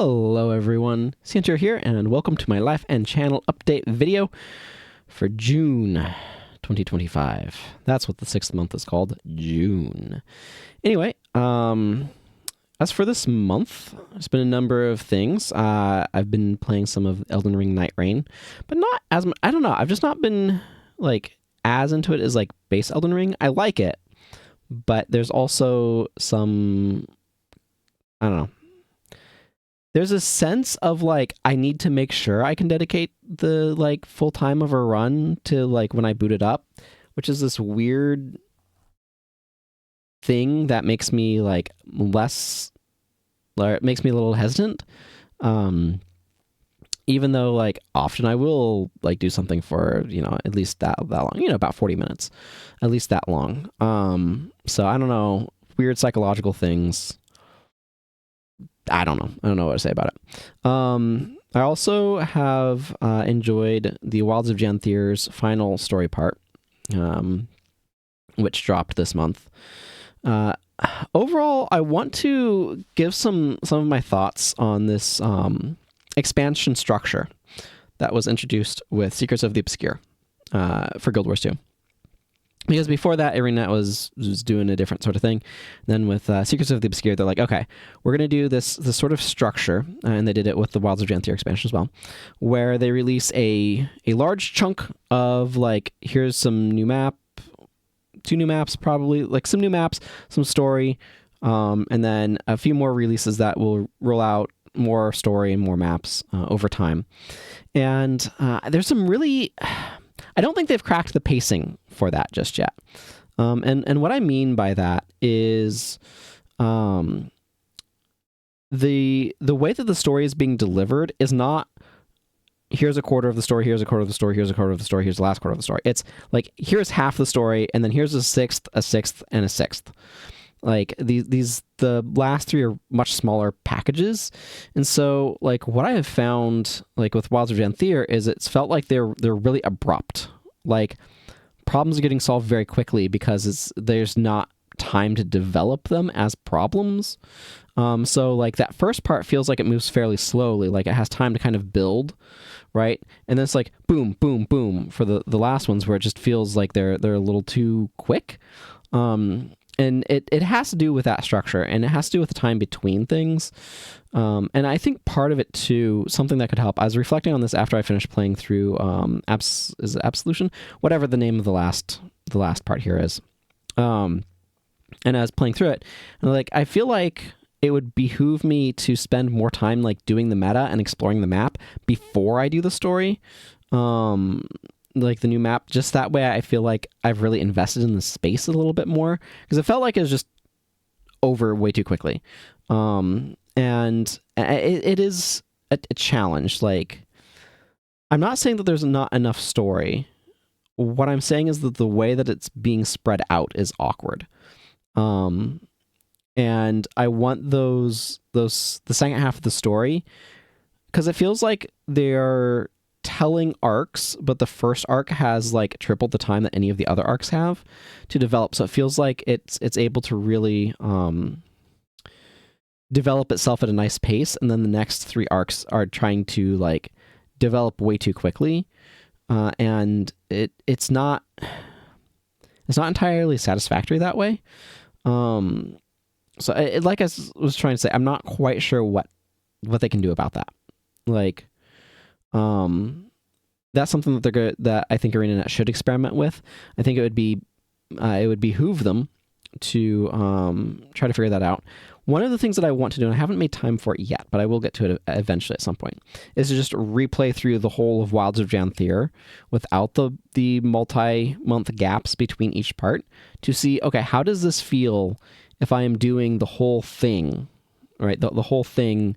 Hello everyone, Sancho here, and welcome to my life and channel update video for June 2025. That's what the 6th month is called, June. Anyway, as for this month, there's been a number of things. I've been playing some of Elden Ring Night Rain, but not as I don't know, I've just not been like as into it as like base Elden Ring. I like it, but there's also some, I don't know. There's a sense of like, I need to make sure I can dedicate the like full time of a run to like when I boot it up, which is this weird thing that makes me like less, or it makes me a little hesitant. Even though like often I will like do something for, at least that long, about 40 minutes, at least that long. So I don't know, weird psychological things. I don't know what to say about it. I also have enjoyed the Wilds of Janthir's final story part, which dropped this month. Overall, I want to give some of my thoughts on this expansion structure that was introduced with Secrets of the Obscure for Guild Wars 2. Because before that, ArenaNet was doing a different sort of thing. Then with Secrets of the Obscure, they're like, okay, we're going to do this sort of structure, and they did it with the Wilds of Janthir expansion as well, where they release a large chunk of, like, here's some new map, 2 new maps probably, like some new maps, some story, and then a few more releases that will roll out more story and more maps over time. And there's some really... I don't think they've cracked the pacing for that just yet. And what I mean by that is the way that the story is being delivered is not here's a quarter of the story, here's a quarter of the story, here's a quarter of the story, here's the last quarter of the story. It's like here's half the story, and then here's a sixth, and a sixth. Like the last 3 are much smaller packages, and so like what I have found like with Wilds of Janthir is it's felt like they're really abrupt. Like problems are getting solved very quickly because there's not time to develop them as problems. So like that first part feels like it moves fairly slowly, like it has time to kind of build, right? And then it's like boom, boom, boom for the last ones where it just feels like they're a little too quick. And it has to do with that structure, and it has to do with the time between things. And I think part of it, too, something that could help, I was reflecting on this after I finished playing through is it Absolution? Whatever the name of the last part here is. And I was playing through it, and like I feel like it would behoove me to spend more time like doing the meta and exploring the map before I do the story. Like the new map, just that way I feel like I've really invested in the space a little bit more, because it felt like it was just over way too quickly. And it is a challenge. Like, I'm not saying that there's not enough story. What I'm saying is that the way that it's being spread out is awkward. And I want the second half of the story, because it feels like they're telling arcs, but the first arc has like tripled the time that any of the other arcs have to develop. So it feels like it's able to really develop itself at a nice pace, and then the next 3 arcs are trying to like develop way too quickly, and it's not entirely satisfactory that way. So like I was trying to say, I'm not quite sure what they can do about that. Like, that's something that they're good, that I think ArenaNet should experiment with. I think it would behoove them to try to figure that out. One of the things that I want to do, and I haven't made time for it yet, but I will get to it eventually at some point, is to just replay through the whole of Wilds of Janthir without the multi-month gaps between each part to see, okay, how does this feel if I am doing the whole thing, right? The whole thing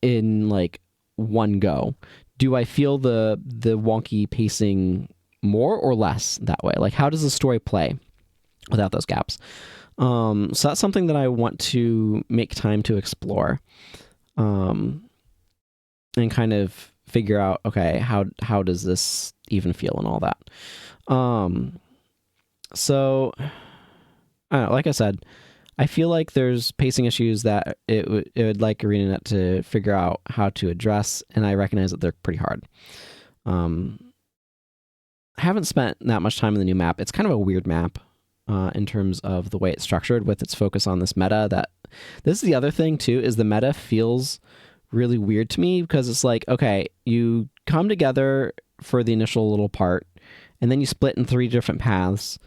in like one go. Do I feel the wonky pacing more or less that way? Like, how does the story play without those gaps? So that's something that I want to make time to explore, and kind of figure out, okay, how does this even feel and all that. So, I don't know, like I said, I feel like there's pacing issues that it would like ArenaNet to figure out how to address, and I recognize that they're pretty hard. I haven't spent that much time in the new map. It's kind of a weird map in terms of the way it's structured with its focus on this meta. This is the other thing too, is the meta feels really weird to me because it's like, okay, you come together for the initial little part and then you split in 3 different paths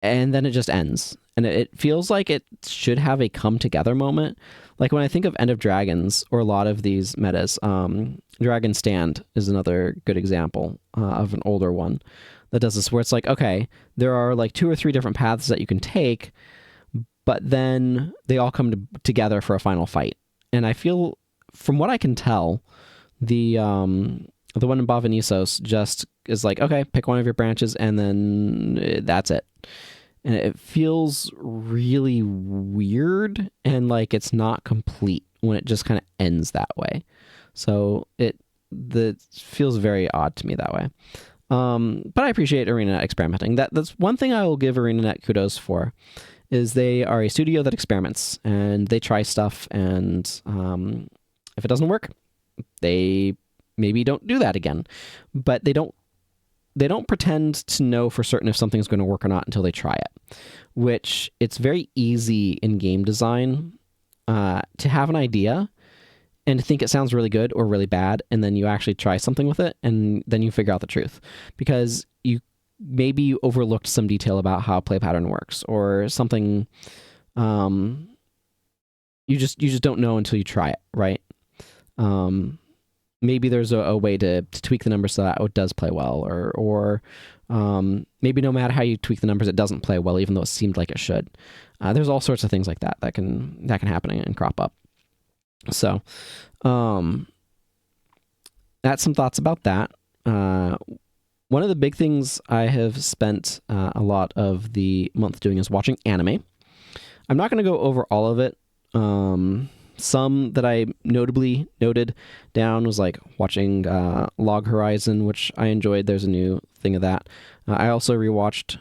and then it just ends. And it feels like it should have a come together moment. Like when I think of End of Dragons or a lot of these metas, Dragon Stand is another good example of an older one that does this, where it's like, okay, there are like 2 or 3 different paths that you can take, but then they all come together for a final fight. And I feel, from what I can tell, the one in Bavanisos just is like, okay, pick one of your branches and then that's it. And it feels really weird and like it's not complete when it just kind of ends that way. So it feels very odd to me that way. But I appreciate ArenaNet experimenting. That's one thing I will give ArenaNet kudos for, is they are a studio that experiments and they try stuff, and if it doesn't work, they maybe don't do that again. But they don't pretend to know for certain if something's going to work or not until they try it, which it's very easy in game design to have an idea and to think it sounds really good or really bad, and then you actually try something with it, and then you figure out the truth. Because you overlooked some detail about how play pattern works, or something you just don't know until you try it, right? Maybe there's a way to tweak the numbers so that it does play well, or maybe no matter how you tweak the numbers, it doesn't play well, even though it seemed like it should. There's all sorts of things like that can happen and crop up. So that's some thoughts about that. One of the big things I have spent a lot of the month doing is watching anime. I'm not going to go over all of it. Some that I noted down was like watching Log Horizon, which I enjoyed. There's a new thing of that. I also rewatched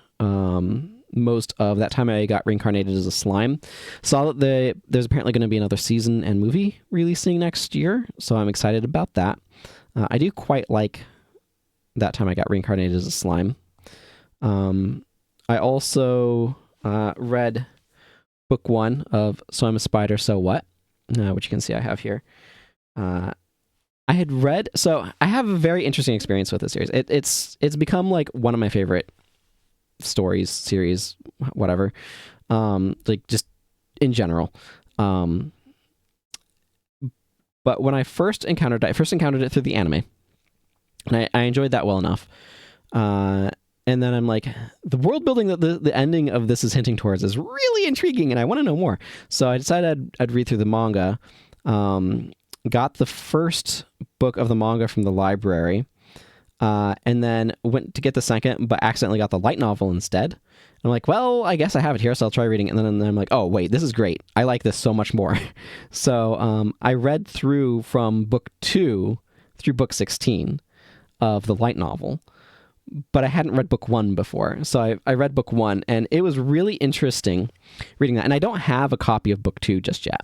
most of That Time I Got Reincarnated as a Slime. Saw that there's apparently going to be another season and movie releasing next year, so I'm excited about that. I do quite like That Time I Got Reincarnated as a Slime. I also read book 1 of So I'm a Spider, So What? Which you can see I have here. I have a very interesting experience with this series. It's become like one of my favorite series, whatever. Like just in general. But when I first encountered it through the anime, and I enjoyed that well enough. And then I'm like, the world building that the ending of this is hinting towards is really intriguing, and I want to know more. So I decided I'd read through the manga. Got the first book of the manga from the library, and then went to get the second, but accidentally got the light novel instead. I'm like, well, I guess I have it here, so I'll try reading it. And then I'm like, oh, wait, this is great. I like this so much more. So I read through from book 2 through book 16 of the light novel. But I hadn't read book 1 before. So I read book 1, and it was really interesting reading that. And I don't have a copy of book 2 just yet.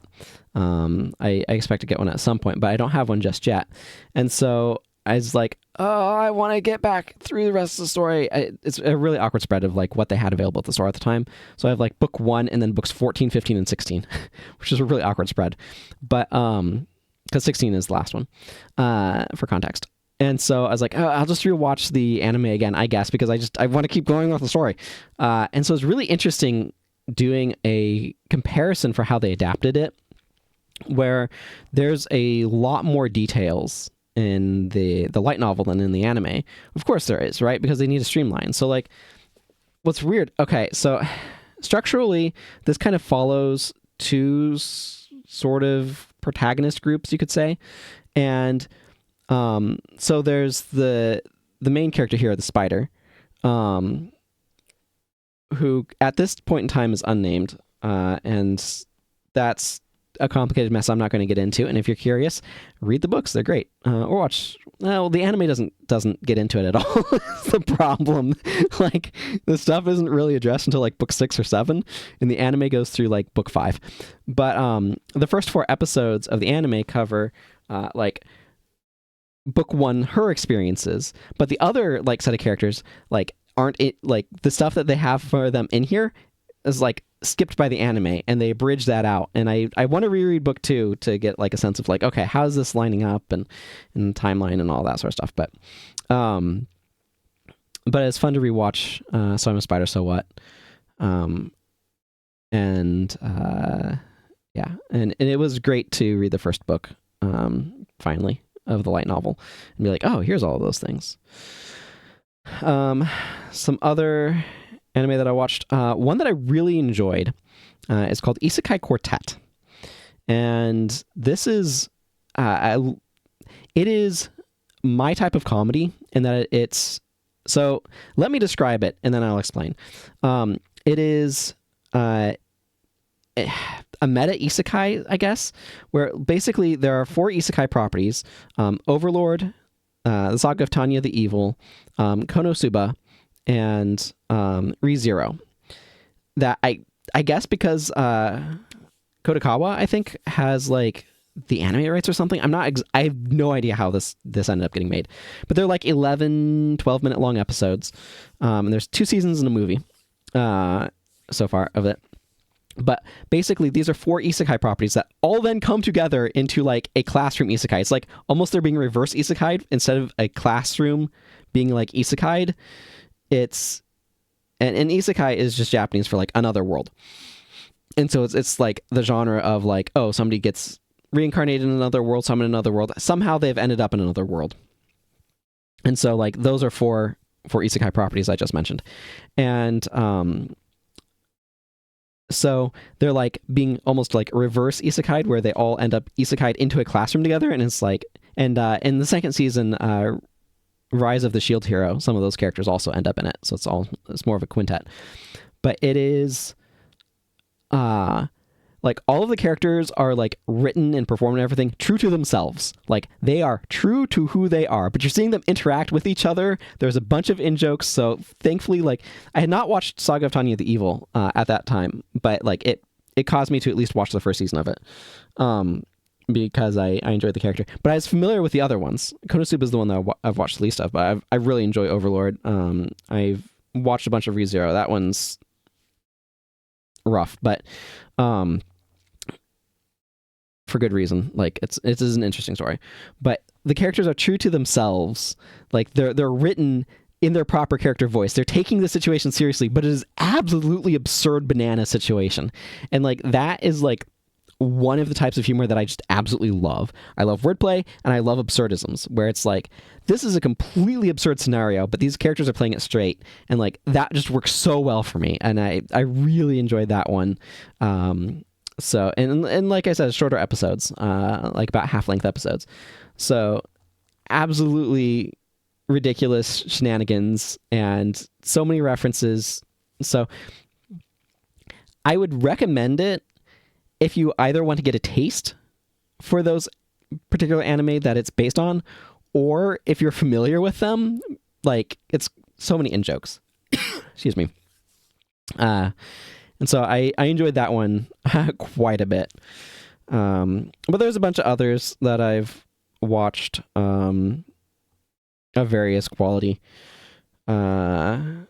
I expect to get one at some point, but I don't have one just yet. And so I was like, oh, I want to get back through the rest of the story. It's a really awkward spread of like what they had available at the store at the time. So I have like book 1 and then books 14, 15, and 16, which is a really awkward spread. But because 16 is the last one, for context. And so I was like, oh, I'll just rewatch the anime again, I guess, because I want to keep going with the story. And so it's really interesting doing a comparison for how they adapted it, where there's a lot more details in the light novel than in the anime. Of course there is, right? Because they need to streamline. So like, what's weird? Okay, so structurally, this kind of follows 2 sort of protagonist groups, you could say. And so there's the main character here, the spider, who at this point in time is unnamed, and that's a complicated mess I'm not going to get into. And if you're curious, read the books; they're great. Or watch. Well, the anime doesn't get into it at all. It's the problem. Like the stuff isn't really addressed until like book 6 or 7, and the anime goes through like book 5. But the first 4 episodes of the anime cover like book 1 her experiences, but the other like set of characters like aren't it, like the stuff that they have for them in here is like skipped by the anime, and they bridge that out. And I want to reread book 2 to get like a sense of like, okay, how's this lining up and timeline and all that sort of stuff. But it's fun to rewatch So I'm a Spider, So What. And it was great to read the first book finally of the light novel and be like, oh, here's all of those things. Some other anime that I watched, one that I really enjoyed is called Isekai Quartet, and this is it is my type of comedy in that it's, so let me describe it and then I'll explain. It is a meta isekai, I guess, where basically there are 4 isekai properties: Overlord, the Saga of Tanya the Evil, Konosuba, and ReZero. That I guess because Kodakawa, I think, has like the anime rights or something. I have no idea how this ended up getting made, but they're like 11, 12-minute long episodes, and there's 2 seasons and a movie so far of it. But basically, these are 4 isekai properties that all then come together into like a classroom isekai. It's like almost they're being reverse isekai instead of a classroom being like isekai'd. It's and isekai is just Japanese for like another world, and so it's like the genre of like, oh, somebody gets reincarnated in another world, some in another world. Somehow they've ended up in another world, and so like those are 4 isekai properties I just mentioned, and so they're like being almost like reverse isekai'd, where they all end up isekai'd into a classroom together, and it's like, and in the second season, Rise of the Shield Hero, some of those characters also end up in it, so it's more of a quintet. But it is like all of the characters are like written and performed and everything true to themselves. Like they are true to who they are, but you're seeing them interact with each other. There's a bunch of in-jokes, so thankfully, like I had not watched Saga of Tanya the Evil at that time, but like it caused me to at least watch the first season of it. Because I enjoyed the character. But I was familiar with the other ones. Konosuba is the one that I've watched the least of, but I really enjoy Overlord. I've watched a bunch of ReZero. That one's rough, but for good reason. Like it is an interesting story. But the characters are true to themselves. Like they're written in their proper character voice. They're taking the situation seriously, but it is absolutely absurd banana situation. And like that is like one of the types of humor that I just absolutely love. I love wordplay and I love absurdisms, where it's like, this is a completely absurd scenario, but these characters are playing it straight, and like that just works so well for me, and I really enjoyed that one. So and like I said, shorter episodes, like about half-length episodes, so absolutely ridiculous shenanigans and so many references. So I would recommend it if you either want to get a taste for those particular anime that it's based on, or if you're familiar with them. Like, it's so many in-jokes. Excuse me. And so I enjoyed that one quite a bit. But there's a bunch of others that I've watched of various quality. But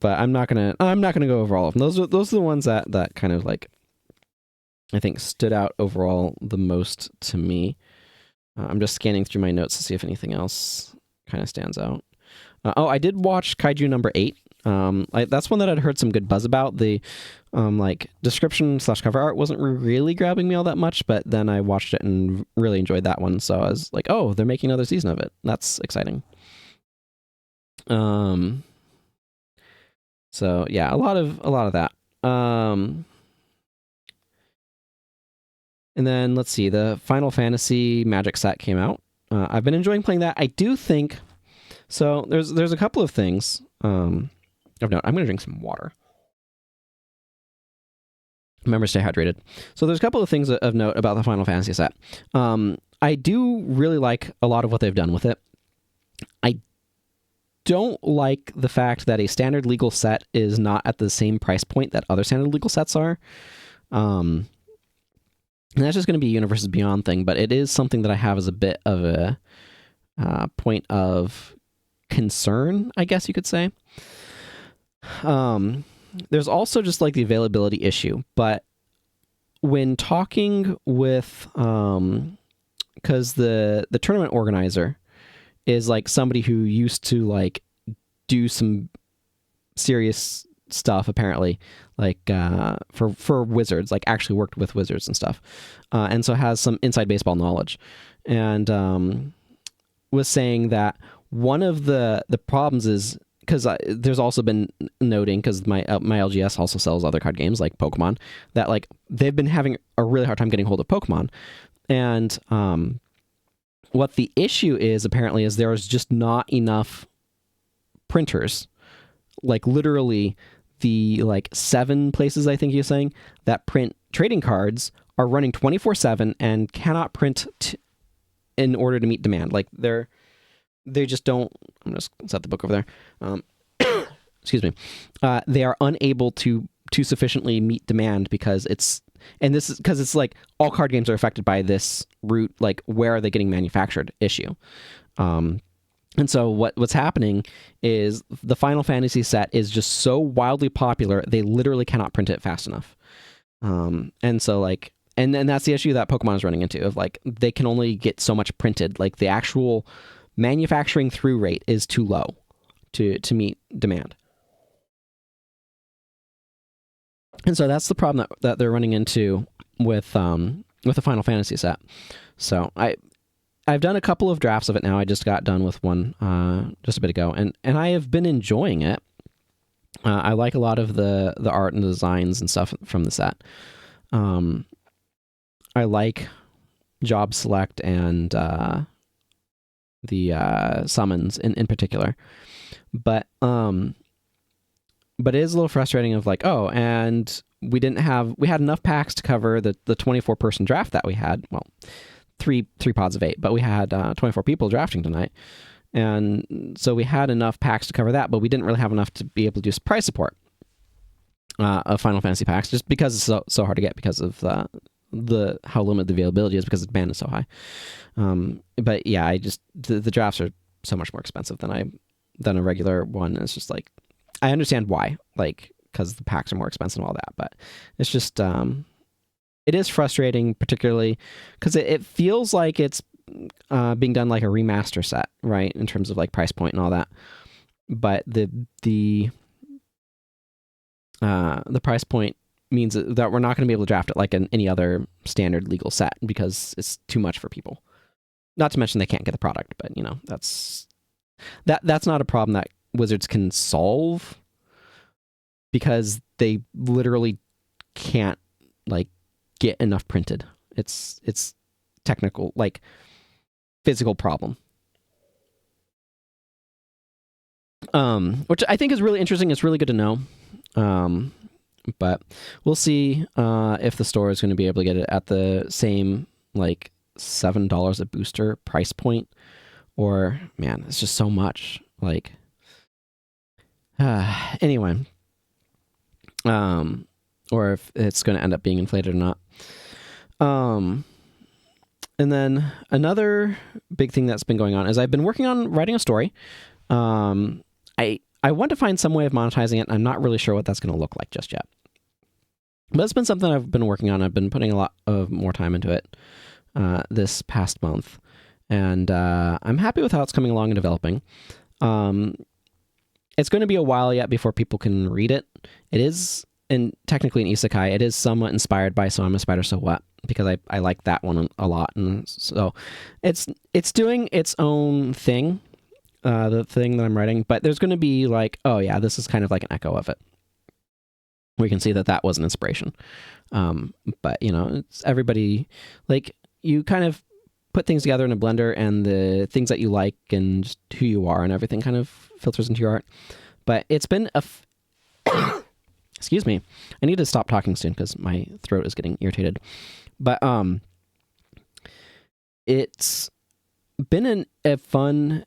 I'm not gonna go over all of them. Those are the ones that kind of like I think stood out overall the most to me. I'm just scanning through my notes to see if anything else kind of stands out. I did watch Kaiju number 8. That's one that I'd heard some good buzz about. The like description / cover art wasn't really grabbing me all that much, but then I watched it and really enjoyed that one. So I was like, oh, they're making another season of it. That's exciting. So yeah, a lot of that. And then let's see, the Final Fantasy Magic set came out. I've been enjoying playing that. I do think so. There's a couple of things of note. I'm going to drink some water. Remember to stay hydrated. So there's a couple of things of note about the Final Fantasy set. I do really like a lot of what they've done with it. I don't like the fact that a standard legal set is not at the same price point that other standard legal sets are. And that's just going to be a Universes Beyond thing, but it is something that I have as a bit of a point of concern, I guess you could say. There's also just like the availability issue, but when talking with, because the tournament organizer is like somebody who used to like do some serious stuff apparently, like for Wizards, like actually worked with Wizards and stuff, and so has some inside baseball knowledge, and was saying that one of the problems is, because there's also been noting, because my LGS also sells other card games like Pokemon, that like they've been having a really hard time getting hold of Pokemon, and what the issue is apparently is there's just not enough printers, like literally the like 7 places I think you're saying that print trading cards are running 24/7 and cannot print in order to meet demand. Like they just don't. I'm just set the book over there. Excuse me. They are unable to sufficiently meet demand because it's like all card games are affected by this root, like where are they getting manufactured issue. And so what's happening is the Final Fantasy set is just so wildly popular they literally cannot print it fast enough. And so like and that's the issue that Pokemon is running into, of like they can only get so much printed. Like the actual manufacturing through rate is too low to meet demand. And so that's the problem that they're running into with the Final Fantasy set. So I've done a couple of drafts of it now. I just got done with one just a bit ago, and I have been enjoying it. I like a lot of the art and the designs and stuff from the set. I like job select and the summons in particular, but it is a little frustrating of like, oh, and we had enough packs to cover the 24 person draft that we had. Well, three pods of 8, but we had 24 people drafting tonight, and so we had enough packs to cover that, but we didn't really have enough to be able to do prize support of Final Fantasy packs, just because it's so hard to get because of the how limited the availability is because the demand is so high. But yeah, the drafts are so much more expensive than a regular one. It's just like, I understand why, like, because the packs are more expensive and all that, but it's just it is frustrating, particularly because it feels like it's being done like a remaster set, right, in terms of like price point and all that. But the price point means that we're not going to be able to draft it like any other standard legal set because it's too much for people. Not to mention they can't get the product, but you know, that's not a problem that Wizards can solve, because they literally can't like get enough printed. It's technical, like physical problem. Which I think is really interesting. It's really good to know. But we'll see if the store is going to be able to get it at the same like $7 a booster price point, or man, it's just so much. Like, anyway, or if it's going to end up being inflated or not. And then another big thing that's been going on is I've been working on writing a story. I want to find some way of monetizing it. I'm not really sure what that's going to look like just yet. But it's been something I've been working on. I've been putting a lot of more time into it this past month. And I'm happy with how it's coming along and developing. It's going to be a while yet before people can read it. It is, and technically an isekai, it is somewhat inspired by So I'm a Spider, So What? Because I like that one a lot. And so it's doing its own thing. The thing that I'm writing, but there's going to be like, oh yeah, this is kind of like an echo of it. We can see that was an inspiration. But you know, it's everybody, like, you kind of put things together in a blender, and the things that you like and just who you are and everything kind of filters into your art. But it's been Excuse me. I need to stop talking soon because my throat is getting irritated. But it's been a fun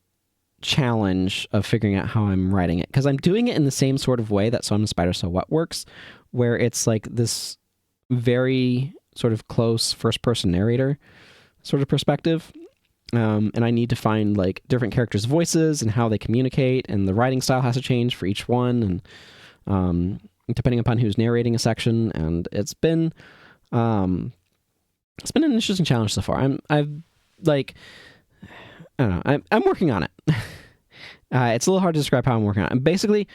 challenge of figuring out how I'm writing it, because I'm doing it in the same sort of way that So I'm a Spider, So What works, where it's like this very sort of close first-person narrator sort of perspective. And I need to find like different characters' voices and how they communicate, and the writing style has to change for each one, and depending upon who's narrating a section. And it's been an interesting challenge so far. I don't know. I'm working on it. It's a little hard to describe how I'm working on it. And basically,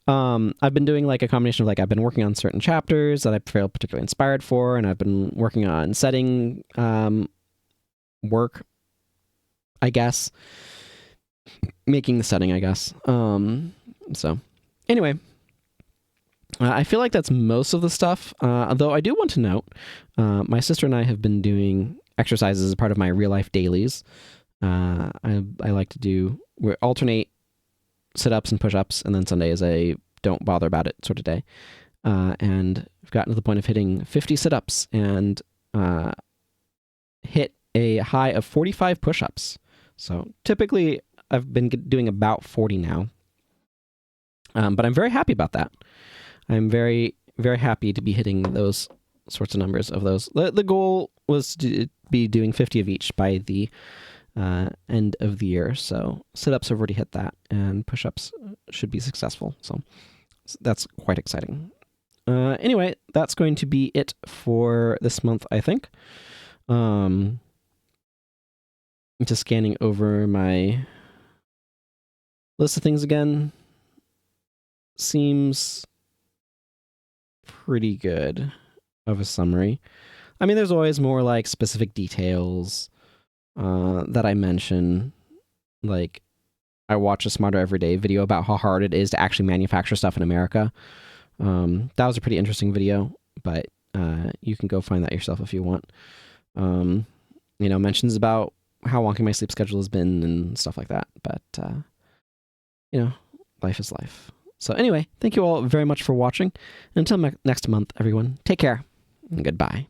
I've been doing like a combination of like I've been working on certain chapters that I feel particularly inspired for, and I've been working on setting work, I guess, making the setting, I guess. So anyway, I feel like that's most of the stuff. Though I do want to note, my sister and I have been doing exercises as part of my real life dailies. I like to we alternate sit-ups and push-ups, and then Sunday is a don't bother about it sort of day. And I've gotten to the point of hitting 50 sit-ups and hit a high of 45 push-ups. So typically I've been doing about 40 now. But I'm very happy about that. I'm very, very happy to be hitting those sorts of numbers of those. The goal was to be doing 50 of each by the end of the year. So sit-ups have already hit that, and push-ups should be successful. So that's quite exciting. Anyway, that's going to be it for this month, I think. Just scanning over my list of things again. Seems pretty good of a summary. I mean, there's always more like specific details that I mention. Like, I watch a Smarter Everyday video about how hard it is to actually manufacture stuff in America. That was a pretty interesting video, but you can go find that yourself if you want. Mentions about how wonky my sleep schedule has been and stuff like that. But, life is life. So anyway, thank you all very much for watching. Until next month, everyone, take care and goodbye.